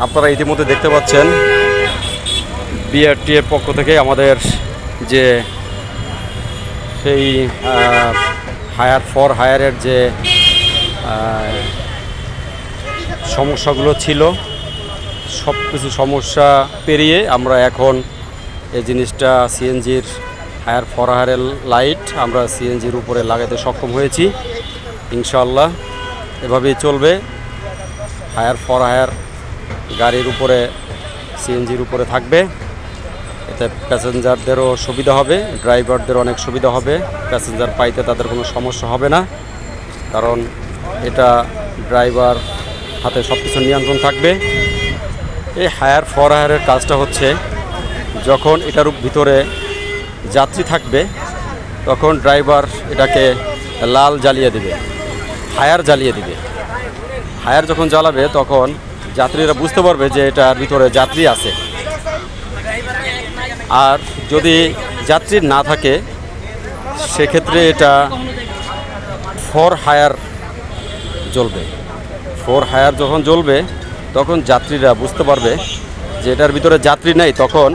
আপনারা ইতিমধ্যে দেখতে পাচ্ছেন বিআরটি এর পক্ষ থেকে আমাদের যে সেই হায়ার ফর হায়ারের যে সমস্যাগুলো ছিল সব কিছু সমস্যা পেরিয়ে আমরা এখন এই জিনিসটা সিএনজির হায়ার ফর হায়ারের লাইট আমরা সিএনজির উপরে লাগাতে সক্ষম হয়েছি। ইনশাআল্লাহ এভাবেই চলবে। হায়ার ফর হায়ার গাড়ির উপরে সিএনজির উপরে থাকবে, এতে প্যাসেঞ্জারদেরও সুবিধা হবে, ড্রাইভারদের অনেক সুবিধা হবে। প্যাসেঞ্জার পাইতে তাদের কোনো সমস্যা হবে না, কারণ এটা ড্রাইভার হাতে সব কিছু নিয়ন্ত্রণ থাকবে। এই হায়ার ফর হায়ারের কাজটা হচ্ছে যখন এটার ভিতরে যাত্রী থাকবে তখন ড্রাইভার এটাকে লাল জ্বালিয়ে দিবে, হায়ার জ্বালিয়ে দিবে। হায়ার যখন জ্বালাবে তখন যাত্রীরা বুঝতে পারবে যে এটার ভিতরে যাত্রী আছে। আর যদি যাত্রী না থাকে সেক্ষেত্রে এটা ফর হায়ার জ্বলবে। ফর হায়ার যখন জ্বলবে তখন যাত্রীরা বুঝতে পারবে যে এটার ভিতরে যাত্রী নেই, তখন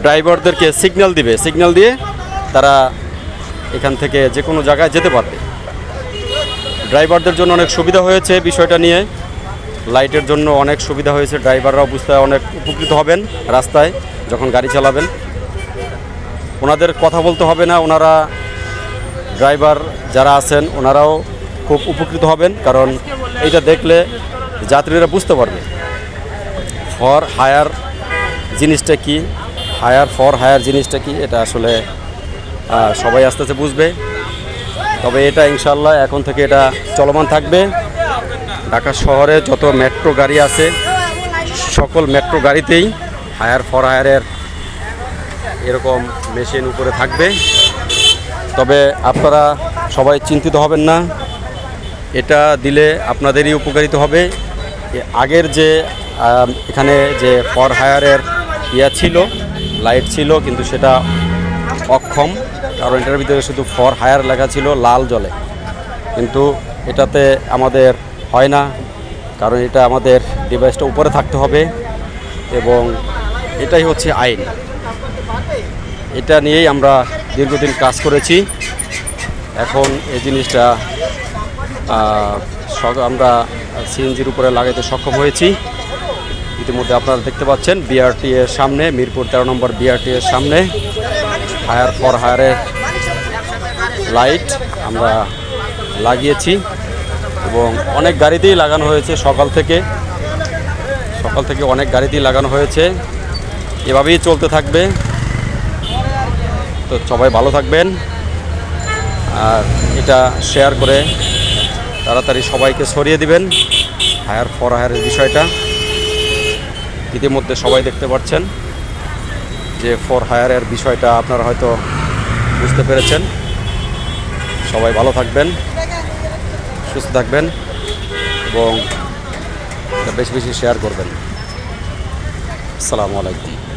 ড্রাইভারদেরকে সিগন্যাল দিবে, সিগন্যাল দিয়ে তারা এখান থেকে যে কোনো জায়গায় যেতে পারবে। ড্রাইভারদের জন্য অনেক সুবিধা হয়েছে বিষয়টা নিয়ে, লাইটের জন্য অনেক সুবিধা হয়েছে। ড্রাইভাররাও বুঝতে অনেক উপকৃত হবেন রাস্তায় যখন গাড়ি চালাবেন। ওনাদের কথা বলতে হবে না, ওনারা ড্রাইভার যারা আছেন ওনারাও খুব উপকৃত হবেন, কারণ এইটা দেখলে যাত্রীরা বুঝতে পারবে ফর হায়ার জিনিসটা কি, হায়ার ফর হায়ার জিনিসটা কি। এটা আসলে সবাই আস্তে আস্তে বুঝবে। তবে এটা ইনশাল্লাহ এখন থেকে এটা চলমান থাকবে। ঢাকা শহরে যত মেট্রো গাড়ি আছে সকল মেট্রো গাড়িতেই হায়ার ফর হায়ারের এরকম মেশিন উপরে থাকবে। তবে আপনারা সবাই চিন্তিত হবেন না, এটা দিলে আপনাদেরই উপকারিত হবে। আগের যে এখানে যে ফর হায়ারের ছিল, লাইট ছিল, কিন্তু সেটা অক্ষম, কারণ এটার ভিতরে শুধু ফর হায়ার লেখা ছিল, লাল জ্বলে। কিন্তু এটাতে আমাদের হয় না, কারণ এটা আমাদের ডিভাইসটা উপরে থাকতে হবে এবং এটাই হচ্ছে আইন। এটা নিয়েই আমরা দীর্ঘদিন কাজ করেছি। এখন এই জিনিসটা আমরা সিএনজির উপরে লাগাইতে সক্ষম হয়েছি। ইতিমধ্যে আপনারা দেখতে পাচ্ছেন বিআরটি এর সামনে, মিরপুর 13 নম্বর বিআরটি এর সামনে হায়ার ফর হায়ারের লাইট আমরা লাগিয়েছি এবং অনেক গাড়িতেই লাগানো হয়েছে। সকাল থেকে অনেক গাড়িতেই লাগানো হয়েছে। এভাবেই চলতে থাকবে। তো সবাই ভালো থাকবেন, আর এটা শেয়ার করে তাড়াতাড়ি সবাইকে ছড়িয়ে দিবেন হায়ার ফর হায়ারের বিষয়টা। ইতিমধ্যে সবাই দেখতে পাচ্ছেন যে ফর হায়ারের বিষয়টা আপনারা হয়তো বুঝতে পেরেছেন। সবাই ভালো থাকবেন, সুস্থ থাকবেন এবং বেশি বেশি শেয়ার করবেন। আসসালামু আলাইকুম।